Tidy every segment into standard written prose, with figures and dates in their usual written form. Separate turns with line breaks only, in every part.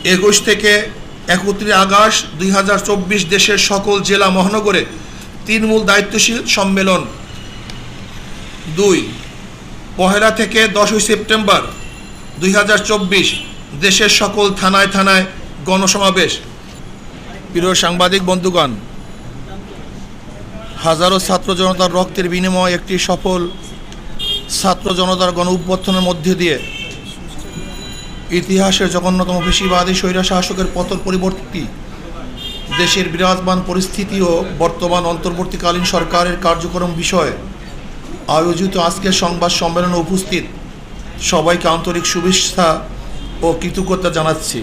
21 থেকে 31 আগস্ট 2024 দেশের সকল জেলা মহানগরে তৃণমূল দায়িত্বশীল সম্মেলন। 2 1 থেকে 10 সেপ্টেম্বর 2024 দেশের সকল থানায় থানায় গণসমাবেশ। প্রিয় সাংবাদিক বন্ধুগণ, হাজারো ছাত্র জনতার রক্তের বিনিময়ে একটি সফল ছাত্র জনতার গণ অভ্যুত্থানের মধ্যে দিয়ে ইতিহাসের জঘন্যতম ফ্যাসিবাদী স্বৈর শাসকের পতন পরিবর্তী দেশের বিরাজমান পরিস্থিতি ও বর্তমান অন্তর্বর্তীকালীন সরকারের কার্যক্রম বিষয়ে আয়োজিত আজকের সংবাদ সম্মেলনে উপস্থিত সবাইকে আন্তরিক শুভেচ্ছা ও কৃতজ্ঞতা জানাচ্ছি।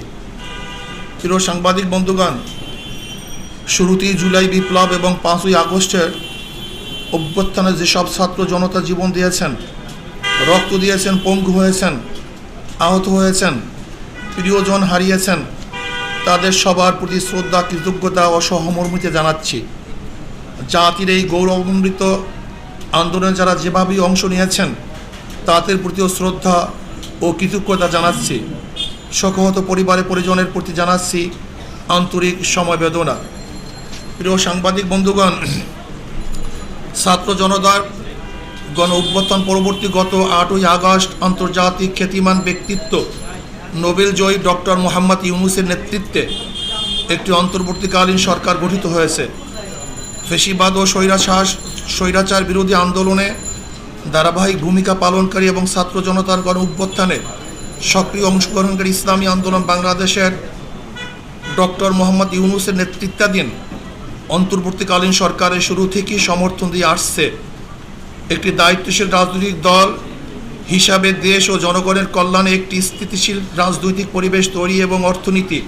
প্রিয় সাংবাদিক বন্ধুগণ, শুরুতেই জুলাই বিপ্লব এবং 5ই আগস্টের অভ্যুত্থানে যেসব ছাত্র জনতা জীবন দিয়েছেন, রক্ত দিয়েছেন, পঙ্গু হয়েছেন, আহত হয়েছেন, প্রিয়জন হারিয়েছেন, তাদের সবার প্রতি শ্রদ্ধা, কৃতজ্ঞতা ও সহমর্মিতা জানাচ্ছি। জাতির এই গৌরবান্বিত আন্দোলনে যারা যেভাবেই অংশ নিয়েছেন তাদের প্রতিও শ্রদ্ধা ও কৃতজ্ঞতা জানাচ্ছি। শোকাহত পরিবারের পরিজনের প্রতি জানাচ্ছি আন্তরিক সমবেদনা। প্রিয় সাংবাদিক বন্ধুগণ, ছাত্র জনতার গণ অভ্যুত্থান পরবর্তী গত 8ই আগস্ট আন্তর্জাতিক খ্যাতিমান ব্যক্তিত্ব নোবেল জয়ী ডক্টর মোহাম্মদ ইউনূসের নেতৃত্বে একটি অন্তর্বর্তীকালীন সরকার গঠিত হয়েছে। ফ্যাসিবাদ ও স্বৈরাচার বিরোধী আন্দোলনে ধারাবাহিক ভূমিকা পালনকারী এবং ছাত্র জনতার গণ অভ্যুত্থানে সক্রিয় অংশগ্রহণকারী ইসলামী আন্দোলন বাংলাদেশের ডক্টর মোহাম্মদ ইউনূসের নেতৃত্বাধীন অন্তর্বর্তীকালীন সরকারের শুরু থেকেই সমর্থন দিয়ে আসছে। একটি দায়িত্বশীল রাজনৈতিক দল হিসাবে দেশ ও জনগণের কল্যাণে একটি স্থিতিশীল রাজনৈতিক পরিবেশ তৈরি এবং অর্থনীতি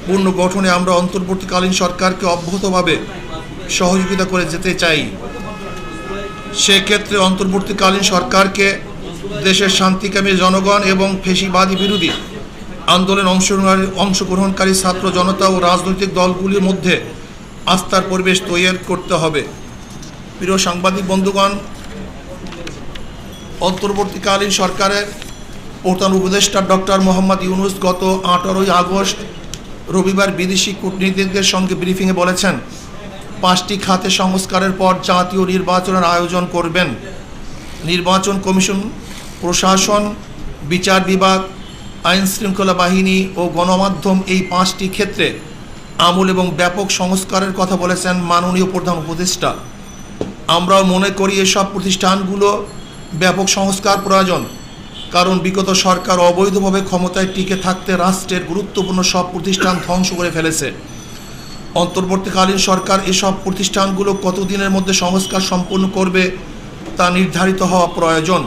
পুনর্গঠনে আমরা অন্তর্বর্তীকালীন সরকারকে অব্যাহতভাবে সহযোগিতা করে যেতে চাই। সেক্ষেত্রে অন্তর্বর্তীকালীন সরকারকে দেশের শান্তিকামী জনগণ এবং ফ্যাসিবাদী বিরোধী আন্দোলনে অংশগ্রহণকারী ছাত্র জনতা ও রাজনৈতিক দলগুলির মধ্যে আস্থার পরিবেশ তৈরি করতে হবে। প্রিয় সাংবাদিক বন্ধুগণ, অন্তর্বর্তীকালীন সরকারের প্রধান উপদেষ্টা ডক্টর মোহাম্মদ ইউনূস গত 18ই আগস্ট রবিবার বিদেশি কূটনীতিকদের সঙ্গে ব্রিফিংয়ে বলেছেন, 5টি খাতে সংস্কারের পর জাতীয় নির্বাচনের আয়োজন করবেন। নির্বাচন কমিশন, প্রশাসন, বিচার বিভাগ, আইন শৃঙ্খলা বাহিনী ও গণমাধ্যম, এই 5টি ক্ষেত্রে আমূল এবং ব্যাপক সংস্কারের কথা বলেছেন মাননীয় প্রধান উপদেষ্টা। আমরাও মনে করি এসব প্রতিষ্ঠানগুলো ব্যাপক সংস্কার প্রয়োজন, কারণ বিগত সরকার অবৈধভাবে ক্ষমতায় টিকে থাকতে রাষ্ট্রের গুরুত্বপূর্ণ সব প্রতিষ্ঠান ধ্বংস করে ফেলেছে। অন্তর্বর্তীকালীন সরকার এসব প্রতিষ্ঠানগুলো কতদিনের মধ্যে সংস্কার সম্পন্ন করবে তা নির্ধারিত হওয়া প্রয়োজন।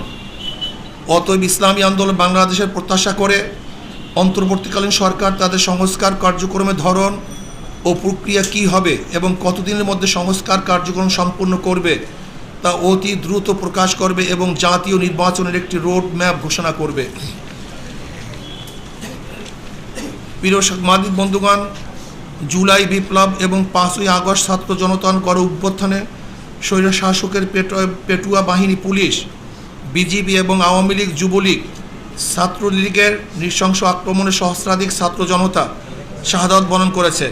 অতএব ইসলামী আন্দোলন বাংলাদেশের প্রত্যাশা করে অন্তর্বর্তীকালীন সরকার তাদের সংস্কার কার্যক্রমের ধরন ও প্রক্রিয়া কী হবে এবং কতদিনের মধ্যে সংস্কার কার্যক্রম সম্পন্ন করবে তা অতি দ্রুত প্রকাশ করবে এবং জাতীয় নির্বাচনের একটি রোড ম্যাপ ঘোষণা করবে। প্রিয় সাংবাদিক বন্ধুগণ, জুলাই বিপ্লব এবং 5ই আগস্ট ছাত্র জনতার গণ অভ্যুত্থানে স্বৈর শাসকের পেটুয়া বাহিনী, পুলিশ, বিজিবি এবং আওয়ামী লীগ, যুবলীগ, ছাত্রলীগের নৃশংস আক্রমণে সহস্রাধিক ছাত্র জনতা শাহাদাত বরণ করেছে।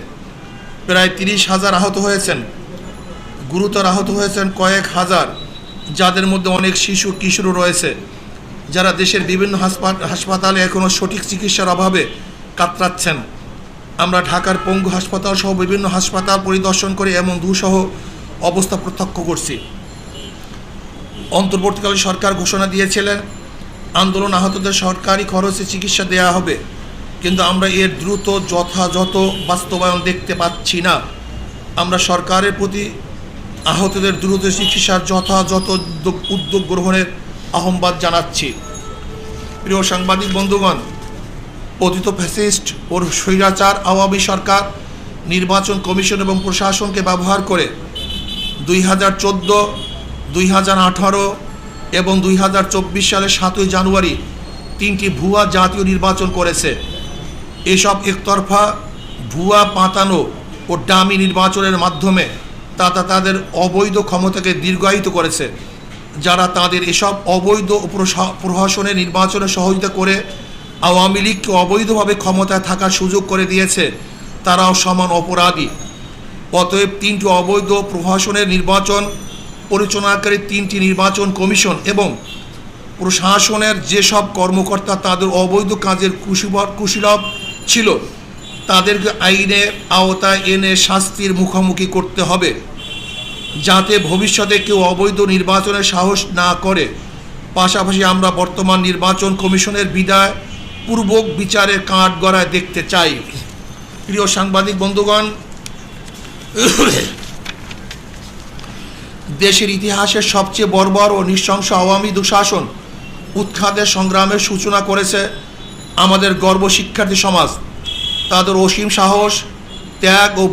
প্রায় 30,000 আহত হয়েছেন, গুরুতর আহত হয়েছেন কয়েক হাজার, যাদের মধ্যে অনেক শিশু কিশোর রয়েছে, যারা দেশের বিভিন্ন হাসপাতালে এখনও সঠিক চিকিৎসার অভাবে কাতরাচ্ছেন। আমরা ঢাকার পঙ্গু হাসপাতাল সহ বিভিন্ন হাসপাতাল পরিদর্শন করে এমন দুঃসহ অবস্থা প্রত্যক্ষ করছি। অন্তর্বর্তীকালীন সরকার ঘোষণা দিয়েছিলেন আন্দোলন আহতদের সরকারি খরচে চিকিৎসা দেওয়া হবে, কিন্তু আমরা এর দ্রুত যথাযথ বাস্তবায়ন দেখতে পাচ্ছি না। আমরা সরকারের প্রতি আহতদের দ্রুত চিকিৎসার যথাযথ উদ্যোগ গ্রহণের আহ্বান জানাচ্ছি। প্রিয় সাংবাদিক বন্ধুগণ, পতিত ফ্যাসিস্ট ও স্বৈরাচার আওয়ামী সরকার নির্বাচন কমিশন এবং প্রশাসনকে ব্যবহার করে 2014, 2018 এবং 2024 সালের 7ই জানুয়ারি 3টি ভুয়া জাতীয় নির্বাচন করেছে। এসব একতরফা ভুয়া, পাতানো ও ডামি নির্বাচনের মাধ্যমে তাদের অবৈধ ক্ষমতাকে দীর্ঘায়িত করেছে। যারা তাদের এসব অবৈধ প্রশাসনের নির্বাচনে সহযোগিতা করে আওয়ামী লীগকে অবৈধভাবে ক্ষমতায় থাকার সুযোগ করে দিয়েছে, তারাও সমান অপরাধী। অতএব 3টি অবৈধ প্রশাসনের নির্বাচন পরিচালনাকারী 3টি নির্বাচন কমিশন এবং প্রশাসনের যেসব কর্মকর্তা তাদের অবৈধ কাজের কুশীলব ছিল তাদেরকে আইনের আওতায় এনে শাস্তির মুখোমুখি করতে হবে, যাতে ভবিষ্যতে কেউ অবৈধ নির্বাচনের সাহস না করে। পাশাপাশি আমরা বর্তমান নির্বাচন কমিশনের বিদায় পূর্বক বিচারের কাঠগড়ায় দেখতে চাই। প্রিয় সাংবাদিক বন্ধুগণ, দেশের ইতিহাসের সবচেয়ে বর্বর ও নৃশংস আওয়ামী দুঃশাসন উৎখাতের সংগ্রামের সূচনা করেছে আমাদের গর্ব শিক্ষার্থী সমাজ। তাদের অসীম সাহস, ত্যাগ ও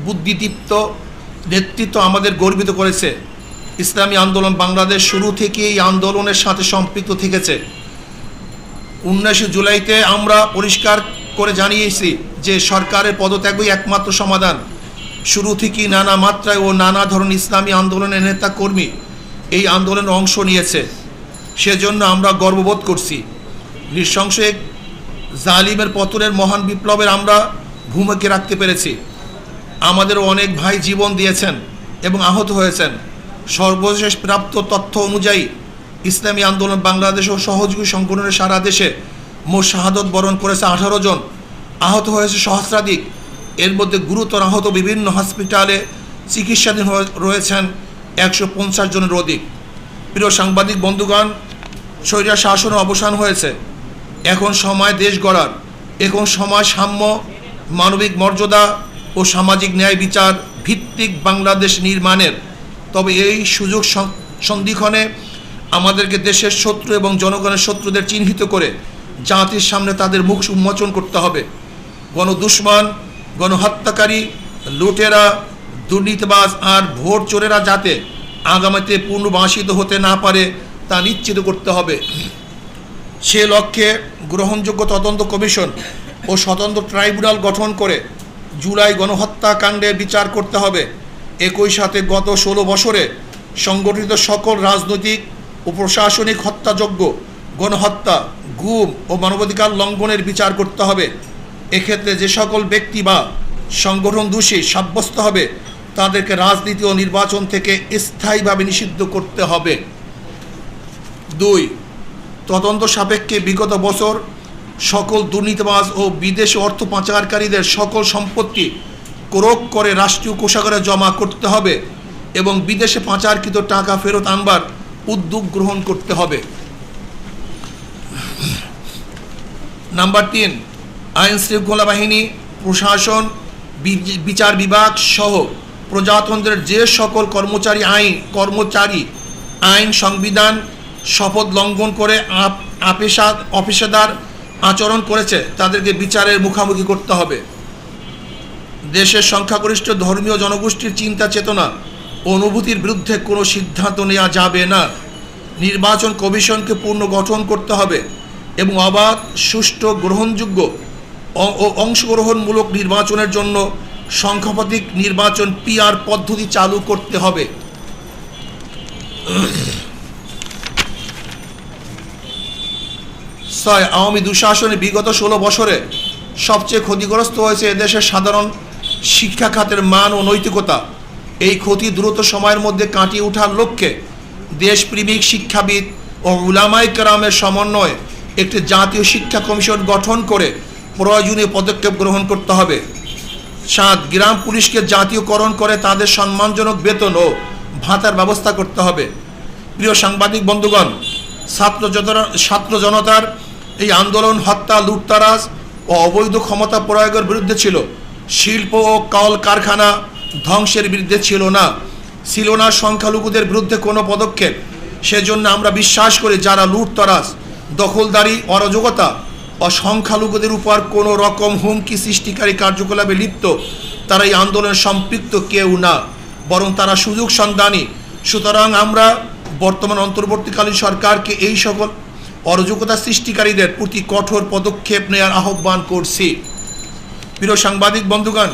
বুদ্ধিদীপ্ত নেতৃত্ব আমাদের গর্বিত করেছে। ইসলামী আন্দোলন বাংলাদেশ শুরু থেকে এই আন্দোলনের সাথে সম্পৃক্ত থেকেছে। 19 জুলাইতে আমরা পরিষ্কার করে জানিয়েছি যে সরকারের পদত্যাগই একমাত্র সমাধান। শুরু থেকেই নানা মাত্রায় ও নানা ধরনের ইসলামী আন্দোলনের নেতা কর্মী এই আন্দোলনে অংশ নিয়েছে, সেজন্য আমরা গর্ববোধ করছি। নৃশংস এক জালিমের পতনের মহান বিপ্লবের আমরা ভূমিকা রাখতে পেরেছি। আমাদেরও অনেক ভাই জীবন দিয়েছেন এবং আহত হয়েছেন। সর্বশেষ প্রাপ্ত তথ্য অনুযায়ী ইসলামী আন্দোলন বাংলাদেশ ও সহযোগী সংগঠনের সারা দেশে মোট শাহাদত বরণ করেছে 18 জন, আহত হয়েছে সহস্রাধিক। এর মধ্যে গুরুতর আহত বিভিন্ন হসপিটালে চিকিৎসাধীন রয়েছেন 150 জনের অধিক। প্রিয় সাংবাদিক বন্ধুগণ, স্বৈরাচার শাসনের অবসান হয়েছে। এখন সময় দেশ গড়ার, এখন সময় সাম্য, মানবিক মর্যাদা ও সামাজিক ন্যায় বিচার ভিত্তিক বাংলাদেশ নির্মাণের। তবে এই সুযোগ সন্ধিক্ষণে আমাদেরকে দেশের শত্রু এবং জনগণের শত্রুদের চিহ্নিত করে জাতির সামনে তাদের মুখ উন্মোচন করতে হবে। গণদুশমন, গণহত্যাকারী, লুটেরা, দুর্নীতিবাজ আর ভোট চোরেরা যাতে আগামীতে পুনর্বাসিত হতে না পারে তা নিশ্চিত করতে হবে। সে লক্ষ্যে গ্রহণযোগ্য তদন্ত কমিশন ও স্বতন্ত্র ট্রাইব্যুনাল গঠন করে জুলাই গণহত্যাকাণ্ডের বিচার করতে হবে। একই সাথে গত 16 বছরে সংগঠিত সকল রাজনৈতিক ও প্রশাসনিক হত্যাযজ্ঞ, গণহত্যা, গুম ও মানবাধিকার লঙ্ঘনের বিচার করতে হবে। এক্ষেত্রে যে সকল ব্যক্তি বা সংগঠন দোষী সাব্যস্ত হবে তাদেরকে রাজনীতি ও নির্বাচন থেকে স্থায়ীভাবে নিষিদ্ধ করতে হবে। 2. তদন্ত সাপেক্ষে বিগত বছর সকল দুর্নীতিবাজ ও বিদেশি অর্থ পাচারকারীদের সকল সম্পত্তি ক্রোক করে রাষ্ট্রীয় কোষাগারে জমা করতে হবে এবং বিদেশে পাচারকৃত টাকা ফেরত আনবার উদ্যোগ গ্রহণ করতে হবে। নাম্বার 3, আইন শৃঙ্খলা বাহিনী, প্রশাসন, বিচার বিভাগ সহ প্রজাতন্ত্রের যে সকল কর্মচারী আইন সংবিধান শপথ লঙ্ঘন করে অপেশাদার আচরণ করেছে তাদেরকে বিচারের মুখোমুখি করতে হবে। দেশের সংখ্যাগরিষ্ঠ ধর্মীয় জনগোষ্ঠীর চিন্তা চেতনা ও অনুভূতির বিরুদ্ধে কোনো সিদ্ধান্ত নেওয়া যাবে না। নির্বাচন কমিশনকে পুনর্গঠন করতে হবে এবং অবাধ, সুষ্ঠু, গ্রহণযোগ্য ও অংশগ্রহণমূলক নির্বাচনের জন্য সংখ্যাপতিক নির্বাচন PR পদ্ধতি চালু করতে হবে। 6. আওয়ামী দুঃশাসনে বিগত 16 বছরে সবচেয়ে ক্ষতিগ্রস্ত হয়েছে এদেশের সাধারণ শিক্ষা খাতের মান ও নৈতিকতা। এই ক্ষতি দ্রুত সময়ের মধ্যে কাটিয়ে ওঠার লক্ষ্যে দেশপ্রেমিক শিক্ষাবিদ ও উলামায়ে কেরামের সমন্বয়ে একটি জাতীয় শিক্ষা কমিশন গঠন করে প্রয়োজনীয় পদক্ষেপ গ্রহণ করতে হবে। 7. গ্রাম পুলিশকে জাতীয়করণ করে তাদের সম্মানজনক বেতন ও ভাতার ব্যবস্থা করতে হবে। প্রিয় সাংবাদিক বন্ধুগণ, ছাত্র জনতার এই আন্দোলন হত্যা, লুটতারাজ ও অবৈধ ক্ষমতা প্রয়োগের বিরুদ্ধে ছিল। শিল্প ও কল কারখানা ধ্বংসের বিরুদ্ধে ছিল না সংখ্যালঘুদের বিরুদ্ধে কোনো পদক্ষেপ। সেজন্য আমরা বিশ্বাস করি যারা লুটতারাজ, দখলদারি, অরাজকতা ও সংখ্যালঘুদের উপর কোনো রকম হুমকি সৃষ্টিকারী কার্যকলাপে লিপ্ত তারা এই আন্দোলনে সম্পৃক্ত কেউ না, বরং তারা সুযোগ সন্ধানী। সুতরাং আমরা বর্তমান অন্তর্বর্তীকালীন সরকারকে এই সকল অরাজকতা সৃষ্টিকারীদের প্রতি কঠোর পদক্ষেপ নেওয়ার আহ্বান করছি। প্রিয় সাংবাদিক বন্ধুগণ,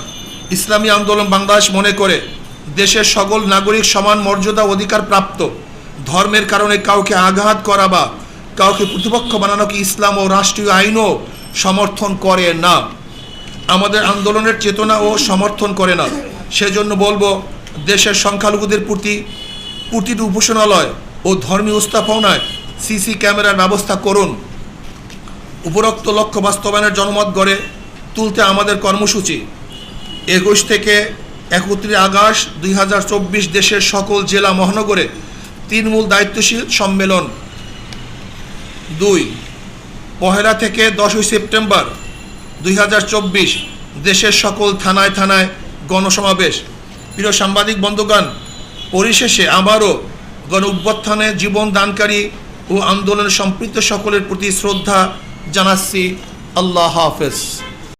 ইসলামী আন্দোলন বাংলাদেশ মনে করে দেশের সকল নাগরিক সমান মর্যাদা অধিকার প্রাপ্ত। ধর্মের কারণে কাউকে আঘাত করা বা কাউকে প্রতিপক্ষ বানানোকে ইসলাম ও রাষ্ট্রীয় আইনও সমর্থন করে না, আমাদের আন্দোলনের চেতনা ও সমর্থন করে না। সেজন্য বলবো, দেশের সংখ্যালঘুদের প্রতি প্রতিটি উপাসনালয় ও ধর্মীয় স্থাপনায় সিসি ক্যামেরার ব্যবস্থা করুন। উপরোক্ত লক্ষ্য বাস্তবায়নের জনমত গড়ে তুলতে আমাদের কর্মসূচি 21 থেকে 31 আগস্ট 2024 দেশের সকল জেলা মহানগরে তৃণমূল দায়িত্বশীল সম্মেলন। 2 1 থেকে 10 সেপ্টেম্বর 2024 দেশের সকল থানায় থানায় গণসমাবেশ। প্রিয় সাংবাদিক বন্ধুগণ, পরিশেষে আবারও গণ অভ্যুত্থানে জীবন দানকারী ও আন্দোলনে সম্পৃক্ত সকলের প্রতি শ্রদ্ধা জানাচ্ছি। আল্লাহ হাফেজ।